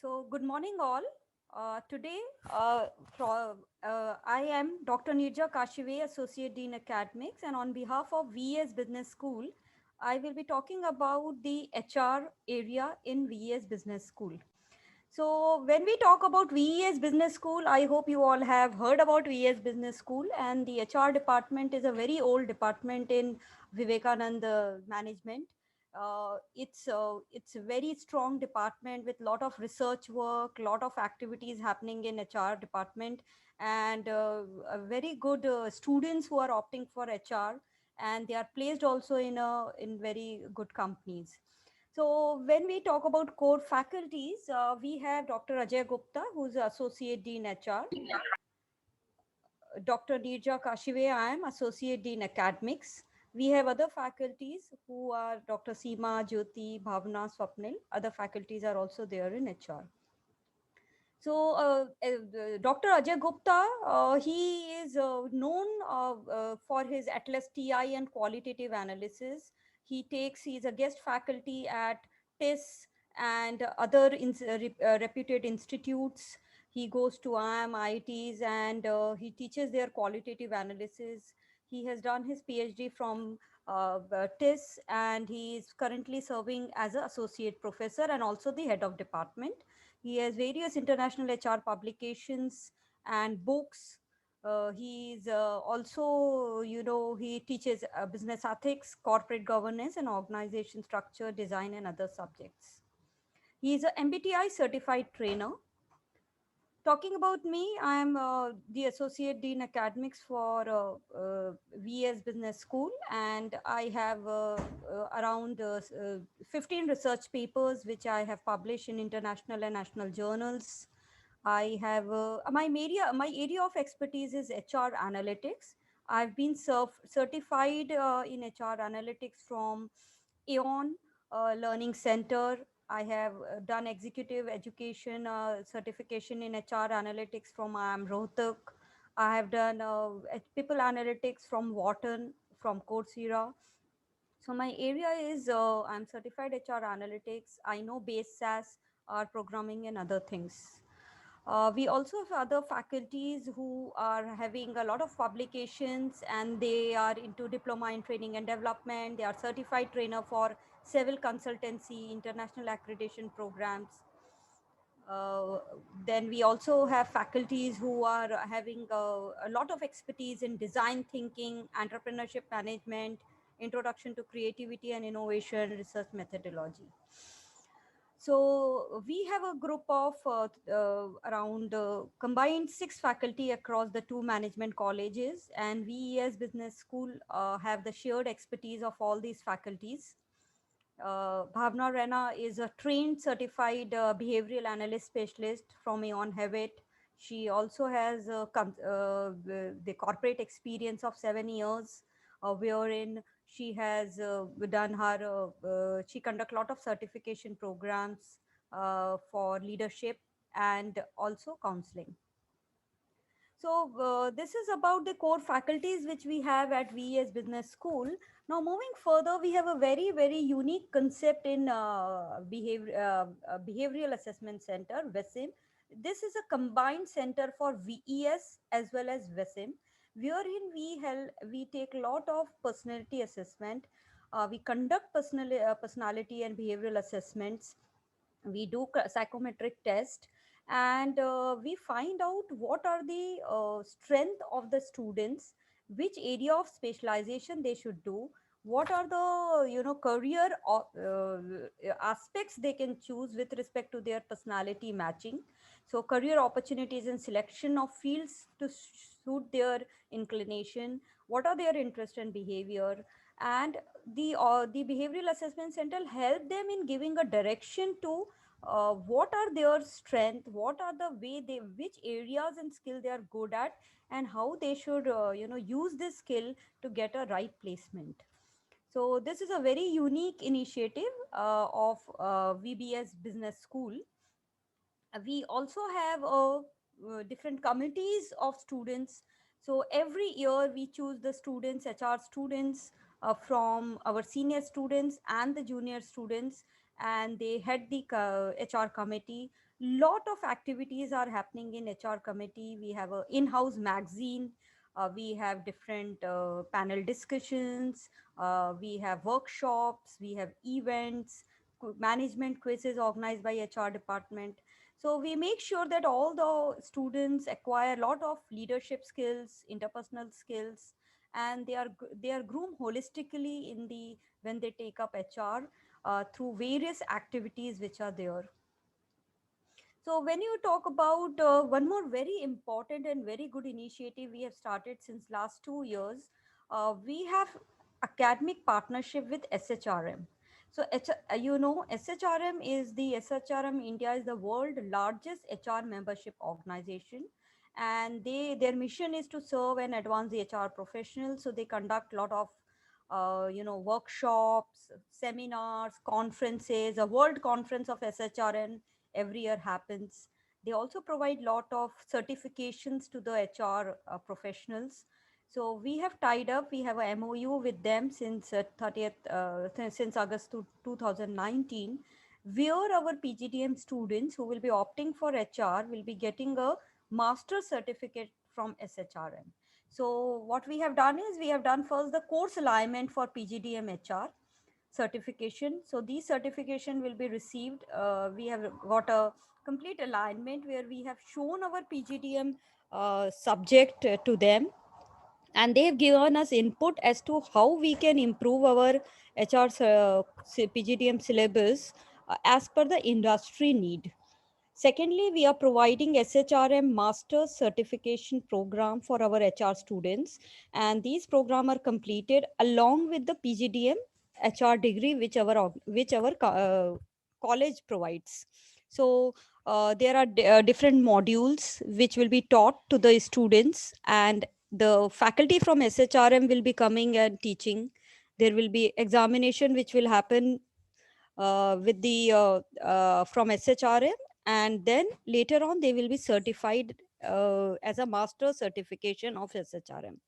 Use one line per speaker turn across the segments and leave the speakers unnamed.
So, good morning, all. Today, I am Dr. Nirja Kashive, Associate Dean Academics, and on behalf of VES Business School, I will be talking about the HR area in VES Business School. So, when we talk about VES Business School, I hope you all have heard about VES Business School, and the HR department is a very old department in Vivekananda management. It's a very strong department with lot of research work, lot of activities happening in HR department, and a very good students who are opting for HR, and they are placed also in very good companies. So when we talk about core faculties, we have Dr. Ajay Gupta, who's Associate Dean HR, Dr. Nirja Kashive, I am Associate Dean Academics. We have other faculties who are Dr. Seema, Jyoti, Bhavna, Swapnil. Other faculties are also there in HR. So, Dr. Ajay Gupta, he is known for his Atlas TI and qualitative analysis. He's a guest faculty at TIS and other reputed institutes. He goes to IIM, IITs, and he teaches their qualitative analysis. He has done his PhD from TIS, and he is currently serving as an associate professor and also the head of department. He has various international HR publications and books. He's also, he teaches business ethics, corporate governance, and organization structure, design, and other subjects. He is a MBTI certified trainer. Talking about me, I'm the Associate Dean Academics for VS Business School, and I have around 15 research papers which I have published in international and national journals. I have my area of expertise is HR analytics. I've been certified in HR analytics from Aon Learning Center. I have done executive education certification in HR analytics from IIM Rohtak. I have done people analytics from Wharton, from Coursera. So my area is I'm certified HR analytics. I know base SAS, R programming, and other things. We also have other faculties who are having a lot of publications, and they are into diploma in training and development. They are certified trainer for civil consultancy, international accreditation programs. Uh, then we also have faculties who are having a lot of expertise in design thinking, entrepreneurship management, introduction to creativity and innovation, research methodology. So we have a group of around combined 6 faculty across the 2 management colleges, and we as business school have the shared expertise of all these faculties. Bhavna Rana is a trained certified behavioral analyst specialist from Aon Hewitt. She also has the corporate experience of 7 years, wherein she has done her, she conduct a lot of certification programs for leadership and also counseling. So this is about the core faculties which we have at VES Business School. Now moving further, we have a very, very unique concept in Behavioral Assessment Center, VESIM. This is a combined center for VES as well as VESIM, wherein we take a lot of personality assessment. We conduct personality and behavioral assessments. We do psychometric test, and we find out what are the strength of the students, which area of specialization they should do, what are the career aspects they can choose with respect to their personality matching. So career opportunities and selection of fields to suit their inclination, what are their interest and behavior. And the behavioral assessment center help them in giving a direction to what are their strength, what are the way they, which areas and skill they are good at, and how they should use this skill to get a right placement. So this is a very unique initiative of VBS Business School. We also have different committees of students. So every year we choose the students, HR students, from our senior students and the junior students, and they head the HR committee. Lot of activities are happening in HR committee. We have a in-house magazine. We have different panel discussions. We have workshops. We have events, management quizzes organized by HR department. So we make sure that all the students acquire a lot of leadership skills, interpersonal skills, and they are groomed holistically in the when they take up HR through various activities which are there. So when you talk about one more very important and very good initiative we have started since last 2 years, we have academic partnership with SHRM. So SHRM is the SHRM India is the world largest HR membership organization, and their mission is to serve and advance the HR professionals. So they conduct a lot of workshops, seminars, conferences. A world conference of SHRM every year happens. They also provide lot of certifications to the HR professionals. So we have tied up, we have a MOU with them since 30th, since August 2019, where our PGDM students who will be opting for HR will be getting a master certificate from SHRM. So what we have done is we have done first the course alignment for PGDM HR certification. So these certification will be received. We have got a complete alignment where we have shown our PGDM subject to them, and they've given us input as to how we can improve our HR PGDM syllabus as per the industry need. Secondly, we are providing SHRM Master Certification Program for our HR students, and these programs are completed along with the PGDM HR degree, which our college provides. So there are different modules which will be taught to the students, and the faculty from SHRM will be coming and teaching. There will be examination which will happen with the from SHRM, and then later on they will be certified as a master certification of SHRM.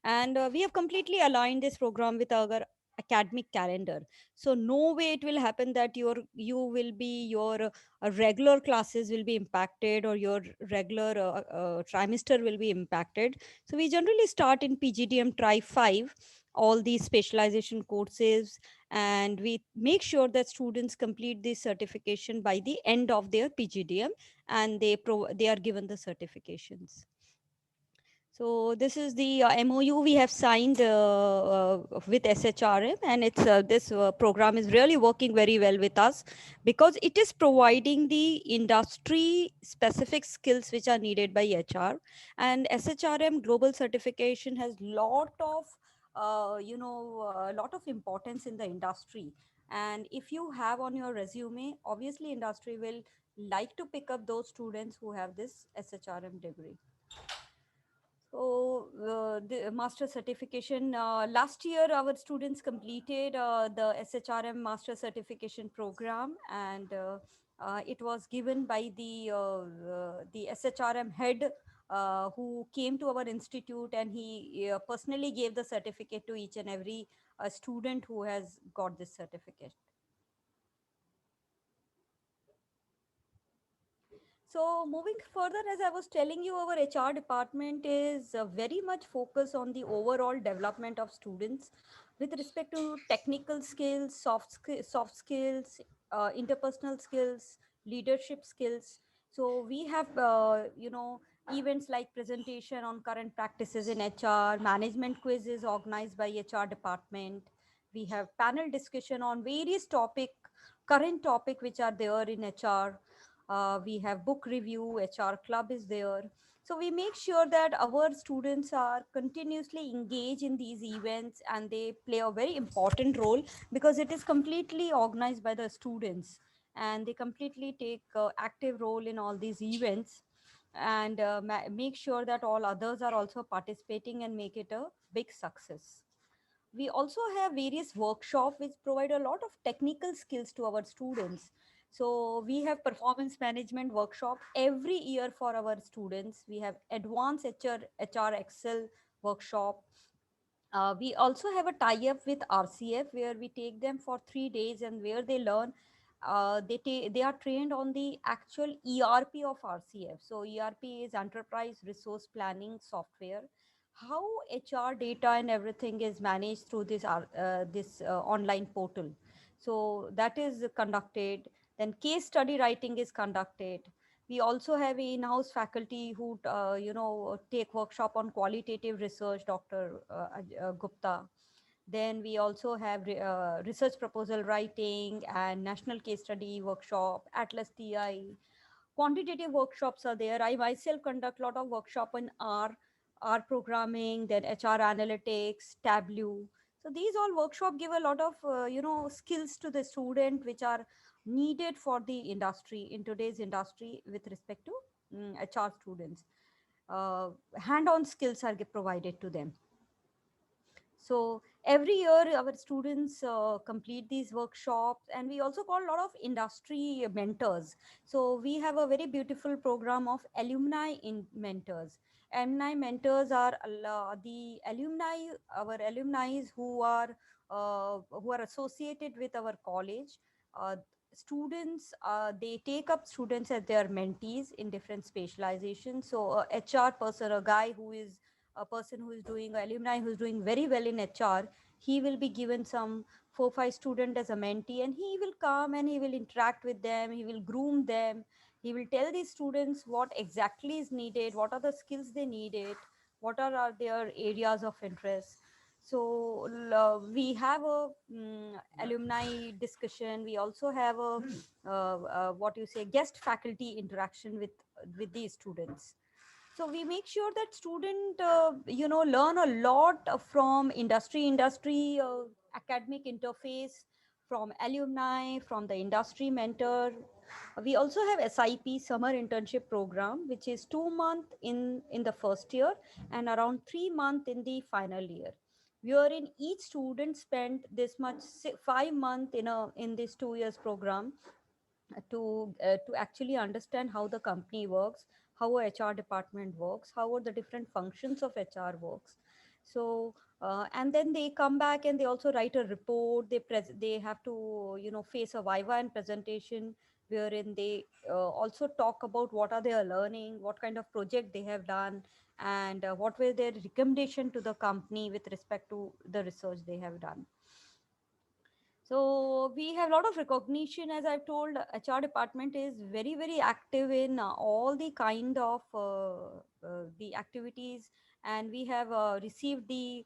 And we have completely aligned this program with our academic calendar. So no way it will happen that your regular classes will be impacted, or your regular trimester will be impacted. So we generally start in PGDM Tri 5 all these specialization courses, and we make sure that students complete this certification by the end of their PGDM, and they are given the certifications. So this is the MOU we have signed with SHRM, and it's this program is really working very well with us, because it is providing the industry specific skills which are needed by HR. And SHRM global certification has lot of importance in the industry. And if you have on your resume, obviously industry will like to pick up those students who have this SHRM degree. So the master certification, last year our students completed the SHRM master certification program, and it was given by the SHRM head who came to our institute, and he personally gave the certificate to each and every student who has got this certificate. So moving further, as I was telling you, our HR department is very much focused on the overall development of students with respect to technical skills, soft skills, interpersonal skills, leadership skills. So we have, events like presentation on current practices in HR, management quizzes organized by HR department. We have panel discussion on various current topic which are there in HR. We have book review, HR club is there. So we make sure that our students are continuously engaged in these events, and they play a very important role because it is completely organized by the students, and they completely take active role in all these events, and make sure that all others are also participating and make it a big success. We also have various workshops which provide a lot of technical skills to our students. So we have performance management workshop every year for our students. We have advanced HR Excel workshop. We also have a tie-up with RCF where we take them for 3 days, and where they learn. they are trained on the actual ERP of RCF. So ERP is Enterprise Resource Planning Software. How HR data and everything is managed through this online portal. So that is conducted. Then case study writing is conducted. We also have in-house faculty who take workshop on qualitative research, Dr. Gupta. Then we also have research proposal writing and national case study workshop, Atlas TI. Quantitative workshops are there. I myself conduct a lot of workshop in R programming, then HR analytics, Tableau. So these all workshop give a lot of skills to the student which are needed for the industry in today's industry with respect to HR students. Hand-on skills are provided to them. So every year our students complete these workshops, and we also call a lot of industry mentors. So we have a very beautiful program of alumni in mentors. Alumni mentors are the alumni, our alumni who are associated with our college. Uh, Students, they take up students as their mentees in different specializations. So a HR person, a guy who is a person who is doing alumni who is doing very well in HR, he will be given some 4 5 student as a mentee, and he will come and he will interact with them, he will groom them, he will tell these students what exactly is needed, what are the skills they needed, what are their areas of interest. So we have a alumni discussion. We also have a what you say guest faculty interaction with these students. So we make sure that student learn a lot from industry academic interface, from alumni, from the industry mentor. We also have SIP, summer internship program, which is 2 month in the first year and around 3 month in the final year, wherein each student spent this much 5 month in this 2 years program to actually understand how the company works, how a HR department works, how are the different functions of HR works. So and then they come back and they also write a report. They have to face a viva and presentation, wherein they also talk about what are they learning, what kind of project they have done, and what were their recommendation to the company with respect to the research they have done. So we have a lot of recognition. As I've told, HR department is very, very active in all the kind of the activities, and we have received the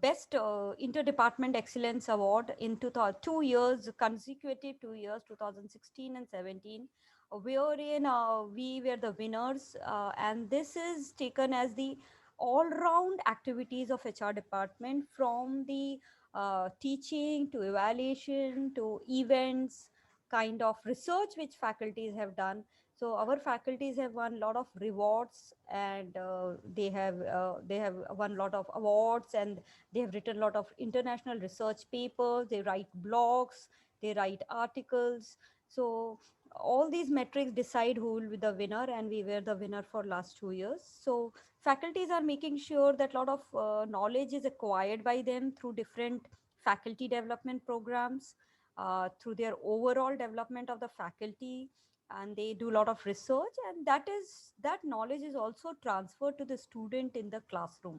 best interdepartment excellence award in 2 years, consecutive 2 years, 2016 and 17, wherein we were the winners, and this is taken as the all-round activities of HR department, from the teaching to evaluation to events, kind of research which faculties have done. So our faculties have won a lot of rewards, and they have won a lot of awards, and they have written a lot of international research papers, they write blogs, they write articles. So all these metrics decide who will be the winner, and we were the winner for last 2 years. So faculties are making sure that a lot of knowledge is acquired by them through different faculty development programs, through their overall development of the faculty, and they do a lot of research, and that knowledge is also transferred to the student in the classroom.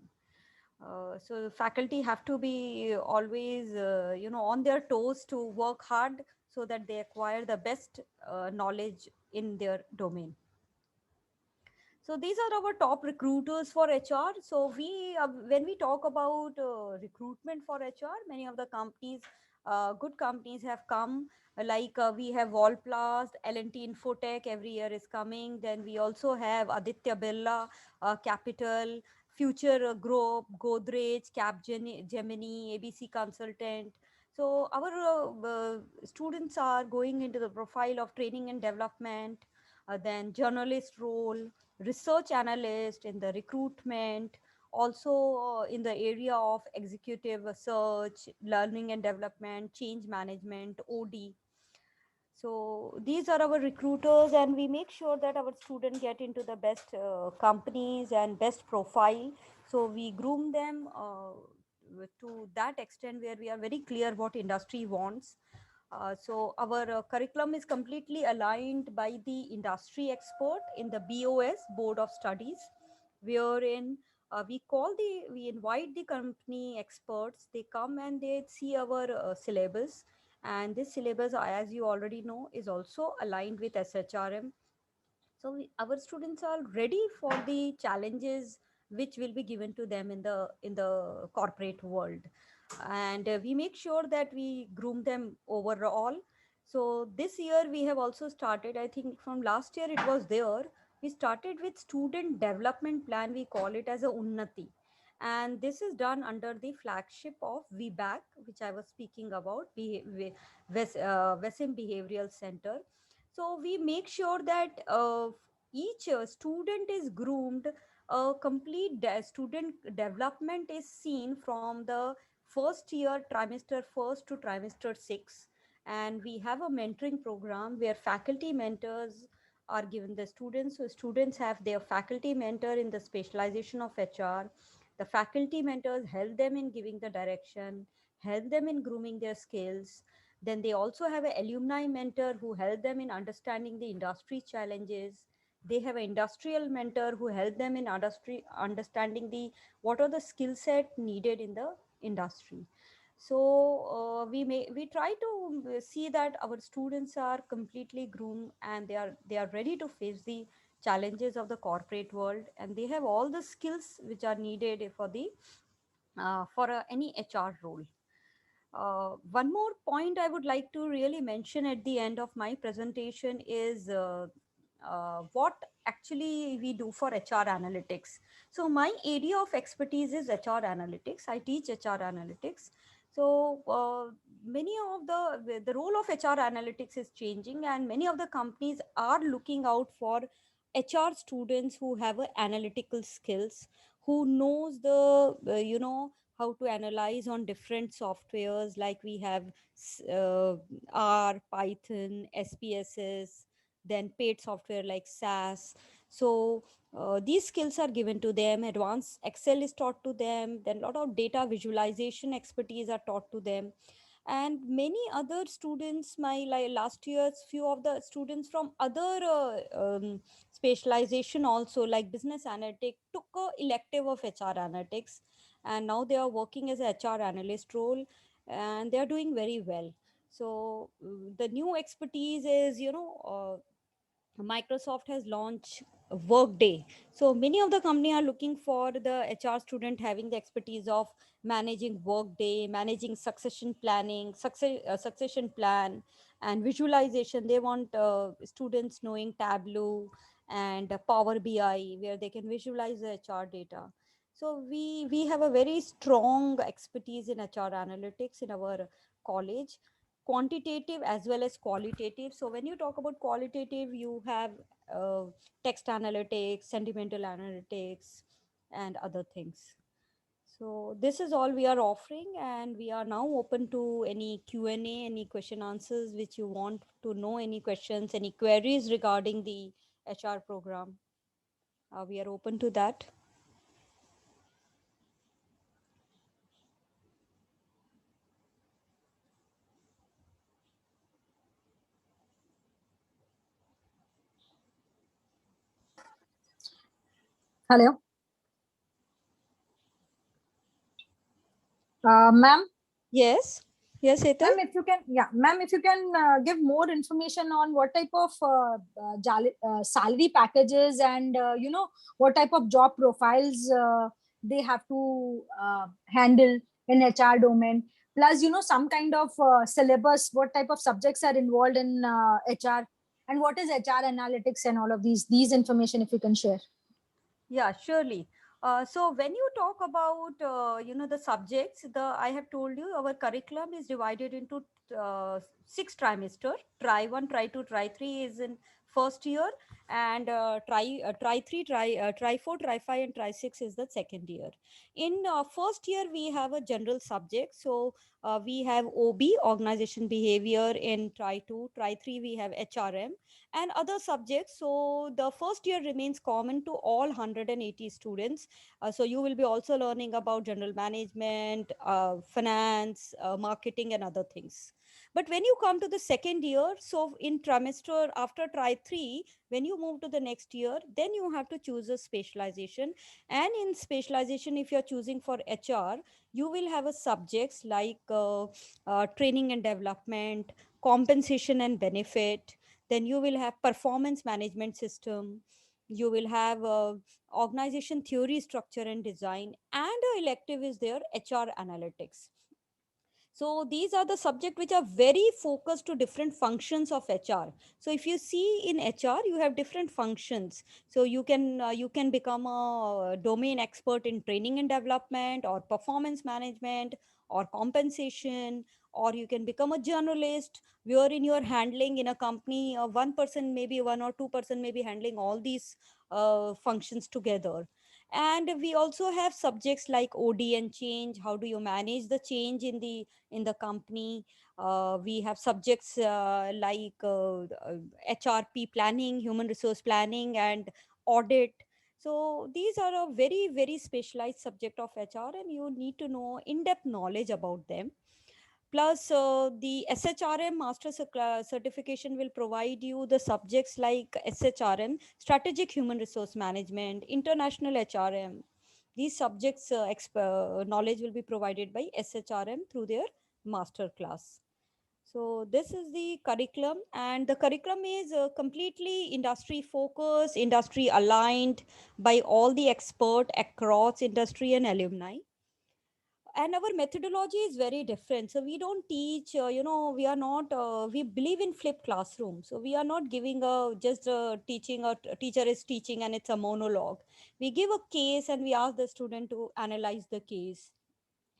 So faculty have to be always on their toes to work hard so that they acquire the best knowledge in their domain. So these are our top recruiters for HR. So when we talk about recruitment for HR, many of the companies, good companies have come. Like we have Volplast, L&T Infotech every year is coming. Then we also have Aditya Birla Capital, Future Group, Godrej, Gemini, ABC Consultant. So our students are going into the profile of training and development, then journalist role, research analyst in the recruitment, also in the area of executive search, learning and development, change management, OD. So these are our recruiters, and we make sure that our students get into the best companies and best profile. So we groom them to that extent where we are very clear what industry wants. So our curriculum is completely aligned by the industry expert in the BOS, Board of Studies, wherein we invite the company experts. They come and they see our syllabus, and this syllabus, as you already know, is also aligned with SHRM. So our students are ready for the challenges which will be given to them in the corporate world, and we make sure that we groom them overall. So this year we have also started, I think from last year it was there, we started with student development plan. We call it as a Unnati, and this is done under the flagship of VBAC, which I was speaking about, Vesim Behavioral Center. So we make sure that each student is groomed. A complete student development is seen from the first year, trimester first to trimester 6, and we have a mentoring program where faculty mentors are given the students. So students have their faculty mentor in the specialization of HR. The faculty mentors help them in giving the direction, help them in grooming their skills. Then they also have an alumni mentor who help them in understanding the industry challenges. They have an industrial mentor who help them in industry understanding the what are the skill set needed in the industry. So we try to see that our students are completely groomed and they are ready to face the challenges of the corporate world, and they have all the skills which are needed for any HR role. One more point I would like to really mention at the end of my presentation is what actually we do for HR analytics. So my area of expertise is HR analytics. I teach HR analytics. So many of the role of HR analytics is changing, and many of the companies are looking out for HR students who have analytical skills, who knows the how to analyze on different softwares, like we have R, Python, SPSS, then paid software like SAS. So these skills are given to them. Advanced Excel is taught to them. Then a lot of data visualization expertise are taught to them. And many other students, my like last year's few of the students from other specialization also, like business analytics, took a elective of HR analytics, and now they are working as a HR analyst role, and they are doing very well. So the new expertise is, Microsoft has launched Workday. So many of the company are looking for the HR student having the expertise of managing Workday, managing succession planning, succession plan, and visualization. They want students knowing Tableau and Power BI, where they can visualize the HR data. So we have a very strong expertise in HR analytics in our college, quantitative as well as qualitative. So when you talk about qualitative, you have uh, text analytics, sentimental analytics, and other things. So this is all we are offering, and we are now open to any Q&A, any question answers which you want to know, any questions, any queries regarding the HR program. We are open to that.
Hello, ma'am.
Yes. Yes, Hetal.
Ma'am, if you can, yeah, ma'am, if you can give more information on what type of salary packages and what type of job profiles they have to handle in HR domain. Plus, some kind of syllabus, what type of subjects are involved in HR, and what is HR analytics and all of these information, if you can share.
Yeah, surely. So when you talk about the subjects, the I have told you our curriculum is divided into 6 trimester. Try one, try two, try three is in first year, and try three, try four, try five, and try six is the second year. In first year, we have a general subject. So we have OB, organization behavior. In try two, try three, we have HRM and other subjects. So the first year remains common to all 180 students. So you will be also learning about general management, finance, marketing, and other things. But when you come to the second year, so in trimester after try 3, when you move to the next year, then you have to choose a specialization. And in specialization, if you're choosing for HR, you will have a subjects like training and development, compensation and benefit. Then you will have performance management system. You will have organization theory, structure and design, and a elective is there, HR analytics. So these are the subject which are very focused to different functions of HR. So if you see in HR, you have different functions. So you can become a domain expert in training and development, or performance management, or compensation, or you can become a journalist wherein you are handling in a company, one person, maybe one or two person may be handling all these functions together. And we also have subjects like OD and change. How do you manage the change in the company? We have subjects like HRP planning, human resource planning, and audit. So these are a very, very specialized subject of HR, and you need to know in-depth knowledge about them. Plus, the SHRM certification will provide you the subjects like SHRM, Strategic Human Resource Management, International HRM. These subjects knowledge will be provided by SHRM through their master class. So this is the curriculum, and the curriculum is completely industry focused, industry aligned by all the expert across industry and alumni. And our methodology is very different. So we don't teach, we are not, we believe in flipped classroom. So we are not giving a just teaching, a teacher is teaching and it's a monologue. We give a case and we ask the student to analyze the case.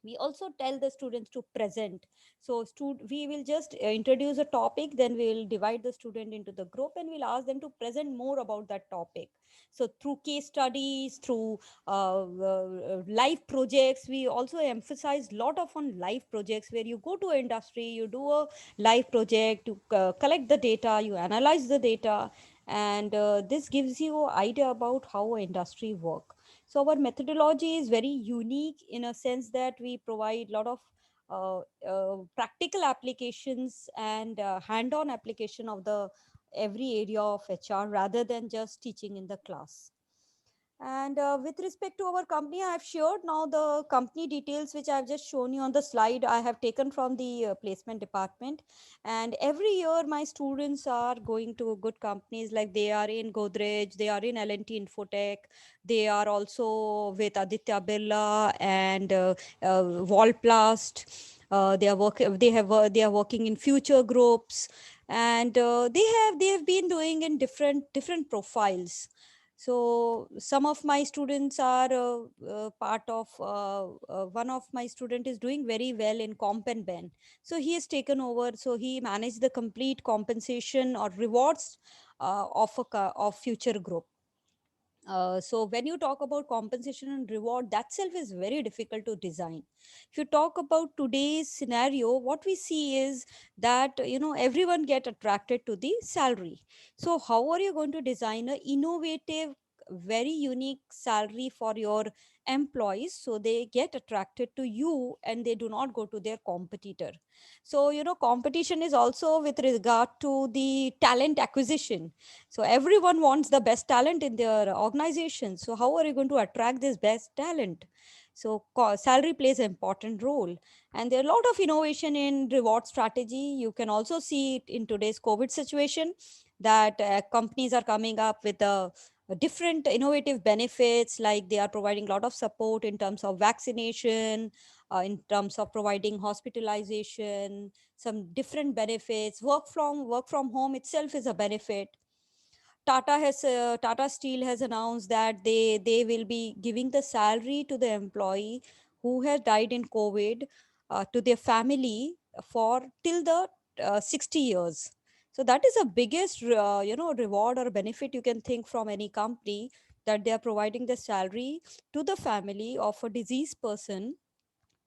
We also tell the students to present. So we will just introduce a topic, then we will divide the student into the group and we'll ask them to present more about that topic. So through case studies, through live projects, we also emphasize lot of on live projects, where you go to industry, you do a live project, you collect the data, you analyze the data, and this gives you idea about how industry work. So our methodology is very unique in a sense that we provide a lot of practical applications and hand-on application of the every area of HR rather than just teaching in the class. And with respect to our company, I have shared now the company details, which I have just shown you on the slide. I have taken from the placement department. And every year, my students are going to good companies, like they are in Godrej, they are in L&T Infotech, they are also with Aditya Birla and Wallplast. They are working in future groups, and they have been doing in different profiles. So some of my students are part of one of my student is doing very well in comp and ben. So he has taken over, so he managed the complete compensation or rewards of future group. So when you talk about compensation and reward, that self is very difficult to design. If you talk about today's scenario, what we see is that everyone get attracted to the salary. So how are you going to design a innovative, very unique salary for your employees so they get attracted to you and they do not go to their competitor? So competition is also with regard to the talent acquisition. So everyone wants the best talent in their organization. So how are you going to attract this best talent? So salary plays an important role. And there are a lot of innovation in reward strategy. You can also see it in today's COVID situation, that companies are coming up with different innovative benefits, like they are providing a lot of support in terms of vaccination, in terms of providing hospitalization, some different benefits. Work from home itself is a benefit. Tata Steel has announced that they will be giving the salary to the employee who has died in COVID, to their family for till the 60 years. So that is the biggest reward or benefit you can think from any company, that they are providing the salary to the family of a deceased person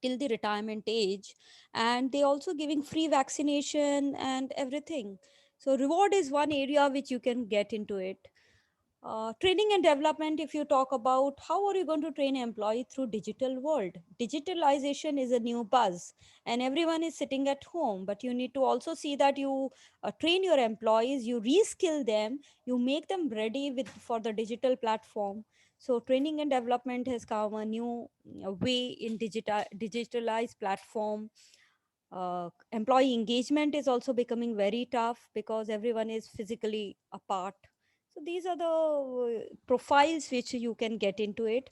till the retirement age, and they also giving free vaccination and everything. So reward is one area which you can get into it. Training and development, if you talk about how are you going to train an employee through digital world, digitalization is a new buzz and everyone is sitting at home, but you need to also see that you train your employees, you reskill them, you make them ready with for the digital platform. So training and development has come a new way in digitalized platform. Employee engagement is also becoming very tough because everyone is physically apart. So these are the profiles which you can get into it.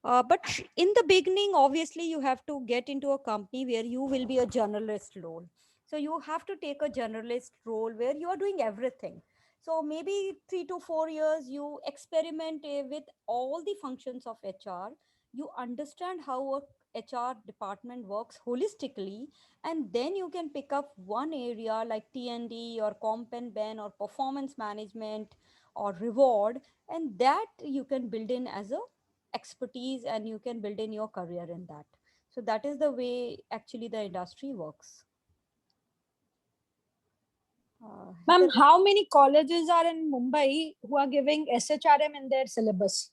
But in the beginning, obviously, you have to get into a company where you will be a generalist role. So you have to take a generalist role where you are doing everything. So maybe 3 to 4 years, you experiment with all the functions of HR. You understand how a HR department works holistically, and then you can pick up one area like T&D or comp and ben or performance management or reward, and that you can build in as a expertise and you can build in your career in that. So that is the way actually the industry works. Is
Ma'am,
there
how many colleges are in Mumbai who are giving SHRM in their syllabus?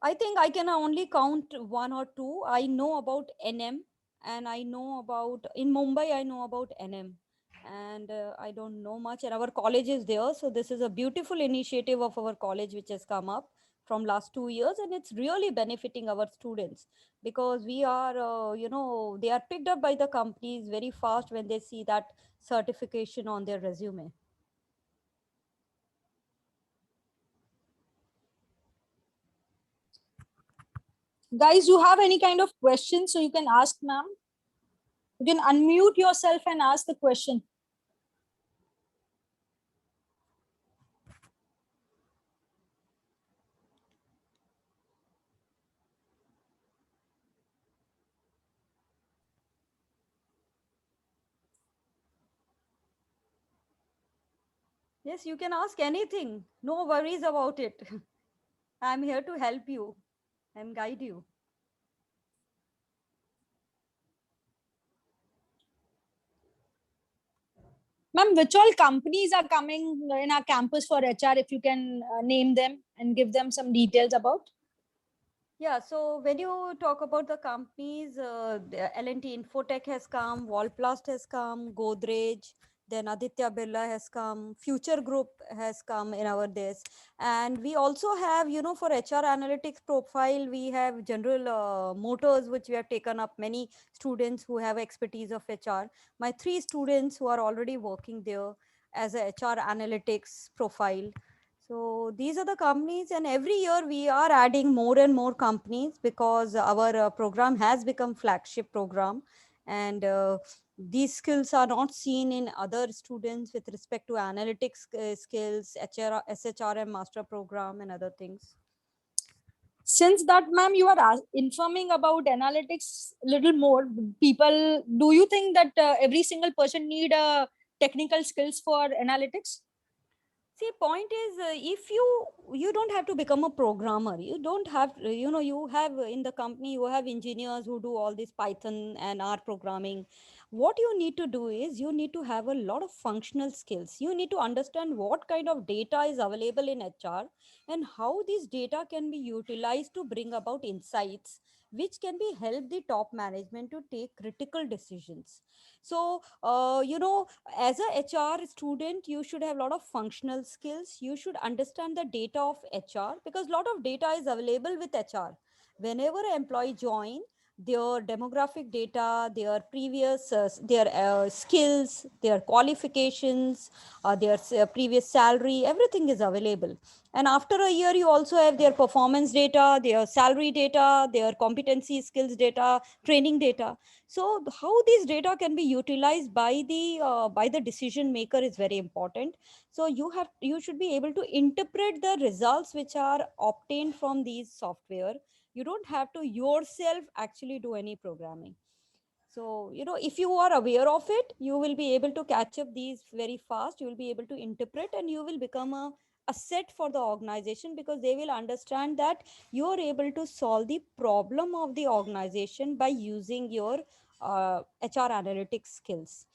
I think I can only count one or two. I know about NM, and I know about in Mumbai, I know about NM. And I don't know much. And our college is there. So this is a beautiful initiative of our college which has come up from last 2 years. And it's really benefiting our students because we are, they are picked up by the companies very fast when they see that certification on their resume.
Guys, you have any kind of question, so you can ask ma'am. You can unmute yourself and ask the question.
Yes, you can ask anything. No worries about it. I'm here to help you and guide you.
Ma'am, which all companies are coming in our campus for HR, if you can name them and give them some details about?
Yeah, so when you talk about the companies, the L&T Infotech has come, Wallplast has come, Godrej, then Aditya Birla has come, Future Group has come in our days. And we also have, for HR analytics profile, we have General Motors, which we have taken up many students who have expertise of HR. My 3 students who are already working there as a HR analytics profile. So these are the companies, and every year we are adding more and more companies because our program has become flagship program, and these skills are not seen in other students with respect to analytics skills, SHRM master program, and other things.
Since that, ma'am, you are informing about analytics a little more. People, do you think that every single person need technical skills for analytics?
See, point is, if you don't have to become a programmer. You don't have, you have in the company, you have engineers who do all this Python and R programming. What you need to do is you need to have a lot of functional skills. You need to understand what kind of data is available in HR and how this data can be utilized to bring about insights, which can be help the top management to take critical decisions. So, as a HR student, you should have a lot of functional skills. You should understand the data of HR because a lot of data is available with HR. Whenever an employee join, their demographic data, their previous, their skills, their qualifications, their previous salary, everything is available. And after a year, you also have their performance data, their salary data, their competency skills data, training data. So how these data can be utilized by the decision maker is very important. So you should be able to interpret the results which are obtained from these software. You don't have to yourself actually do any programming. So if you are aware of it, you will be able to catch up these very fast. You will be able to interpret and you will become a asset for the organization because they will understand that you are able to solve the problem of the organization by using your HR analytics skills.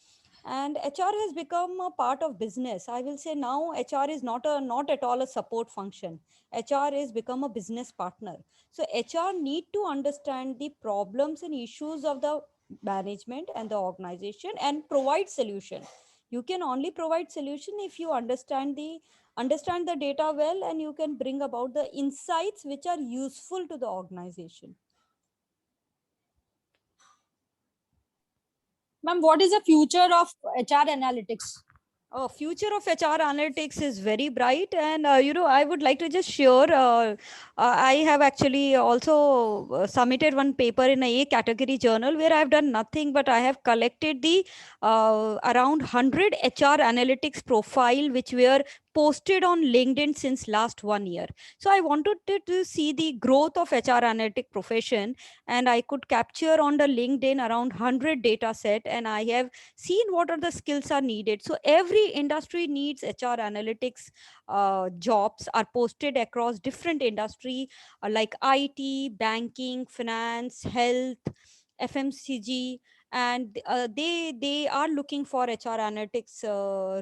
And HR has become a part of business. I will say now HR is not at all a support function. HR is become a business partner. So HR need to understand the problems and issues of the management and the organization and provide solution. You can only provide solution if you understand the data well, and you can bring about the insights which are useful to the organization.
Ma'am, what is the future of HR analytics?
Future of HR analytics is very bright, and I would like to just share. I have actually also submitted one paper in a category journal where I've done nothing but I have collected the around 100 HR analytics profile which were posted on LinkedIn since last 1 year. So I wanted to see the growth of HR analytic profession, and I could capture on the LinkedIn around 100 data set, and I have seen what are the skills are needed. So every industry needs HR analytics. Jobs are posted across different industry, like IT, banking, finance, health, FMCG, and they are looking for HR analytics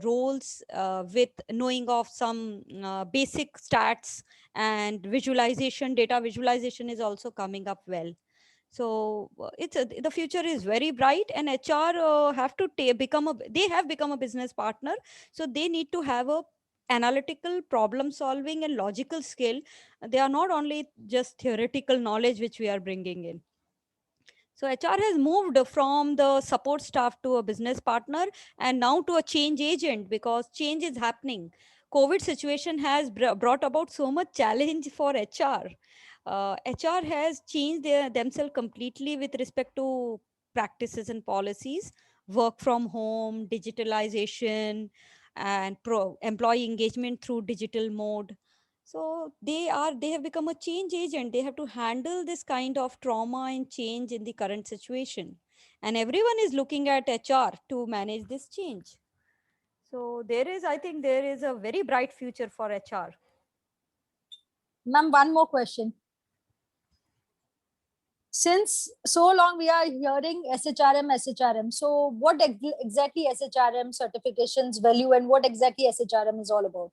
roles with knowing of some basic stats, and visualization. Data visualization is also coming up well. So the future is very bright, and HR have to they have become a business partner. So they need to have a analytical problem solving and logical skill. They are not only just theoretical knowledge which we are bringing in. So HR has moved from the support staff to a business partner, and now to a change agent, because change is happening. COVID situation has brought about so much challenge for HR. HR has changed themselves completely with respect to practices and policies, work from home, digitalization, and employee engagement through digital mode. So they have become a change agent. They have to handle this kind of trauma and change in the current situation, and everyone is looking at HR to manage this change. So I think there is a very bright future for HR.
Ma'am, one more question. Since so long we are hearing SHRM. So what exactly SHRM certifications value, and what exactly SHRM is all about?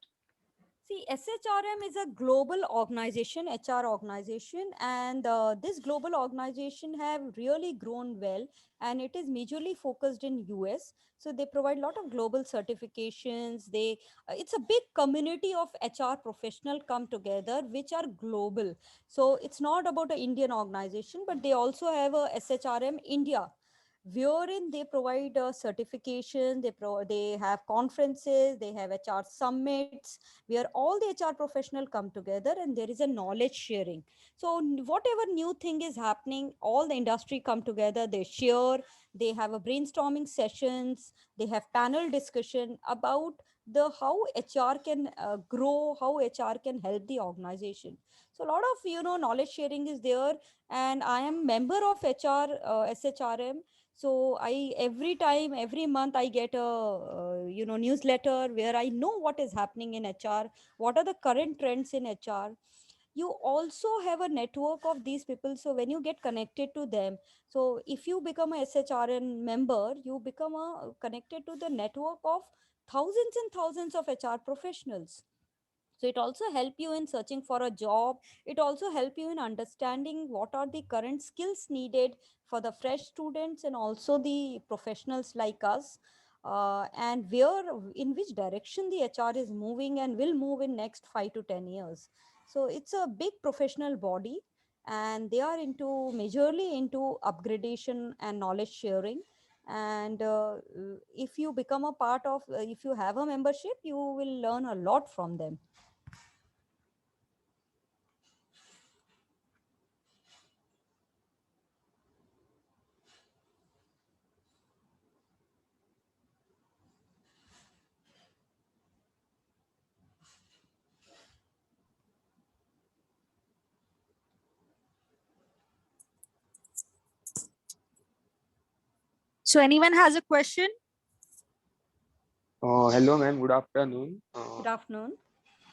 See, SHRM is a global organization, HR organization, and this global organization have really grown well, and it is majorly focused in US. So they provide a lot of global certifications. It's a big community of HR professional come together, which are global. So it's not about an Indian organization, but they also have a SHRM India, wherein they provide certification. They have conferences, they have HR summits where all the HR professional come together, and there is a knowledge sharing. So whatever new thing is happening, all the industry come together, they share, they have a brainstorming sessions, they have panel discussion about the how HR can grow, how HR can help the organization. So a lot of knowledge sharing is there, and I am member of HR SHRM. So I every month I get a newsletter where I know what is happening in HR, what are the current trends in HR. You also have a network of these people, so when you get connected to them, so if you become a SHRN member, you become a connected to the network of thousands and thousands of HR professionals. So it also help you in searching for a job. It also help you in understanding what are the current skills needed for the fresh students and also the professionals like us, and where in which direction the HR is moving and will move in next 5 to 10 years. So it's a big professional body, and they are into majorly into upgradation and knowledge sharing. And if you become a part of if you have a membership, you will learn a lot from them.
So anyone has a question?
Hello, ma'am. Good afternoon.
Good afternoon.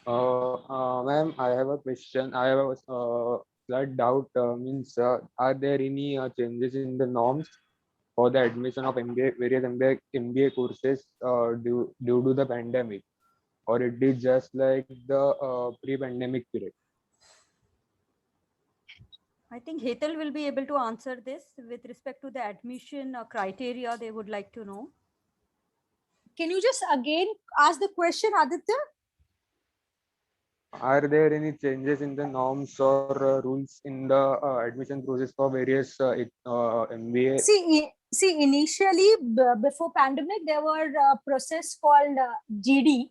Ma'am, I have a question. I have a slight doubt. Means, are there any changes in the norms for the admission of MBA, various MBA courses due to the pandemic, or it is just like the pre-pandemic period?
I think Hetal will be able to answer this with respect to the admission criteria they would like to know.
Can you just again ask the question, Aditya?
Are there any changes in the norms or rules in the admission process for various MBA?
See, initially before pandemic, there were a process called GD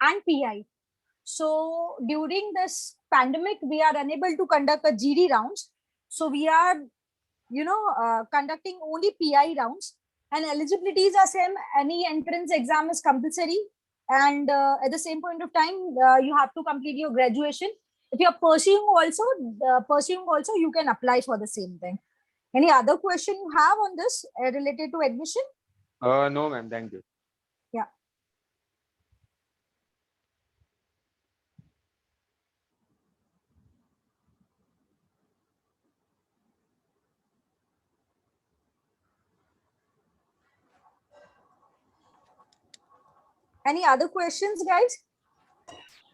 and PI. So during this pandemic, we are unable to conduct a GD rounds. So we are, conducting only PI rounds, and eligibilities are same. Any entrance exam is compulsory, and at the same point of time, you have to complete your graduation. If you are pursuing also, you can apply for the same thing. Any other question you have on this related to admission?
No, ma'am. Thank you.
Yeah. Any other questions, guys?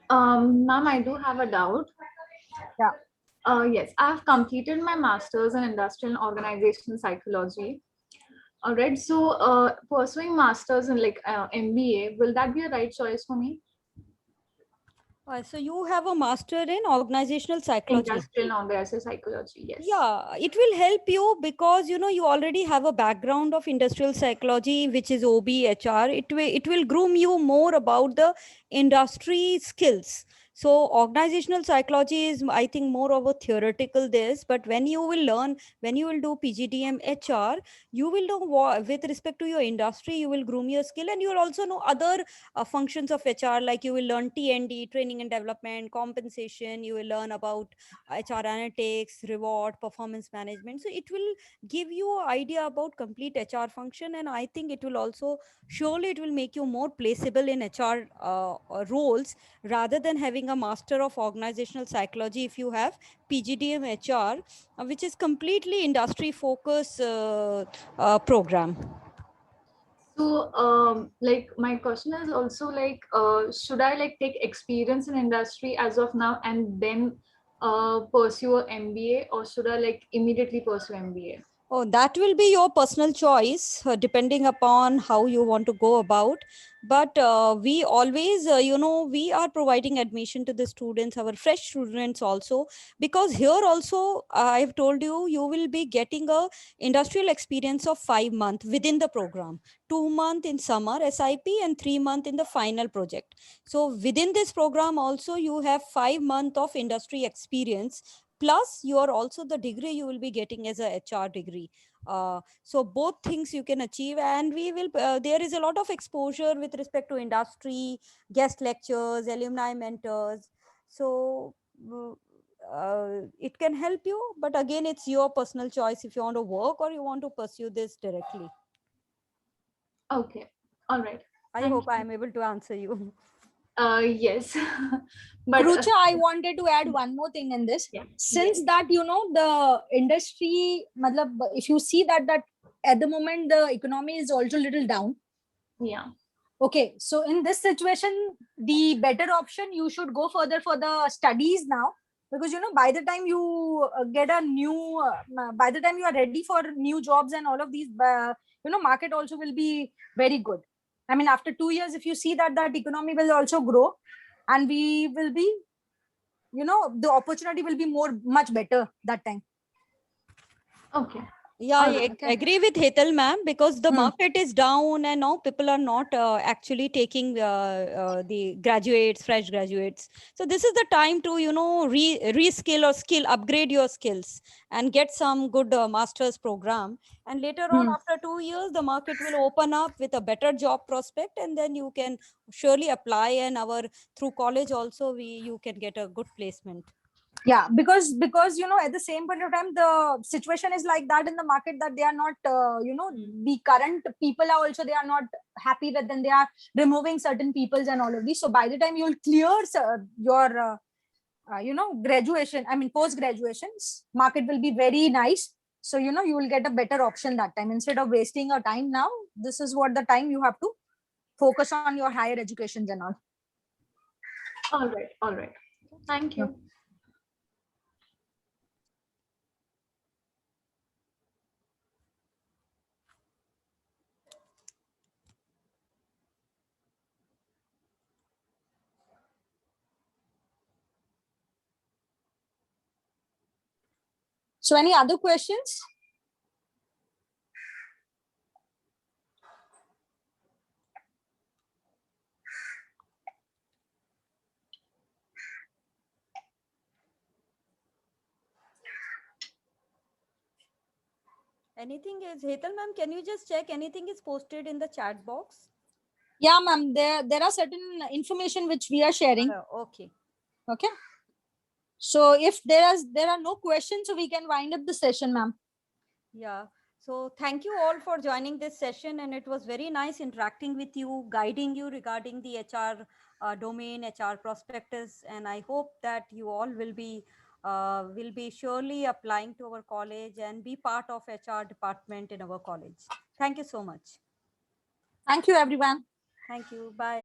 Ma'am, I do have a doubt.
Yeah.
Yes, I have completed my master's in industrial and organizational psychology. All right, so pursuing master's in like MBA, will that be a right choice for me?
So you have a master in organizational psychology.
Industrial and organizational psychology, yes.
Yeah, it will help you because you already have a background of industrial psychology, which is OB/HR. It will groom you more about the industry skills. So organizational psychology is, I think, more of a theoretical this, but when you will do PGDM HR, you will know with respect to your industry, you will groom your skill, and you will also know other functions of HR, like you will learn T&D, training and development, compensation, you will learn about HR analytics, reward, performance management. So it will give you an idea about complete HR function, and I think it will also surely it will make you more placeable in HR roles rather than having a master of organizational psychology if you have PGDM HR, which is completely industry focus program.
So like my question is also like should I like take experience in industry as of now and then pursue a MBA, or should I like immediately pursue MBA?
Oh, that will be your personal choice, depending upon how you want to go about. But we always, we are providing admission to the students, our fresh students also, because here also, I've told you, you will be getting a industrial experience of 5 months within the program, 2 months in summer SIP and 3 months in the final project. So within this program also, you have 5 months of industry experience, plus you are also the degree you will be getting as a HR degree. So both things you can achieve, and we will there is a lot of exposure with respect to industry, guest lectures, alumni mentors. So it can help you, but again, it's your personal choice if you want to work or you want to pursue this directly.
Okay, all right.
I hope I am able to answer you.
Yes. But
Rucha, I wanted to add one more thing in this.
yeah.
Since that, the industry, if you see that at the moment, the economy is also a little down.
Yeah.
Okay, so in this situation, the better option, you should go further for the studies now, because by the time you get a new by the time you are ready for new jobs and all of these, market also will be very good. I mean, after 2 years, if you see that economy will also grow, and we will be, the opportunity will be much better that time.
Okay.
Yeah, I agree with Hetal ma'am, because the market is down and now people are not actually taking the graduates, fresh graduates. So this is the time to, reskill or upgrade your skills and get some good master's program. And later on, after 2 years, the market will open up with a better job prospect, and then you can surely apply, and through college also you can get a good placement.
Yeah, because at the same point of time, the situation is like that in the market, that they are not the current people are also, they are not happy with them, they are removing certain peoples and all of these. So by the time you will clear your graduation, I mean post graduations, market will be very nice, So, you know, you will get a better option that time. Instead of wasting your time now, this is what the time you have to focus on your higher educations and all.
All right. All right. Thank you.
So, any other questions?
Anything is, Hetal ma'am, can you just check anything is posted in the chat box?
Yeah, ma'am. There are certain information which we are sharing.
Okay.
Okay. So if there are no questions, so we can wind up the session, ma'am.
Yeah. So thank you all for joining this session, and it was very nice interacting with you, guiding you regarding the HR domain, HR prospectus, and I hope that you all will be surely applying to our college and be part of HR department in our college. Thank you so much.
Thank you, everyone.
Thank you. Bye.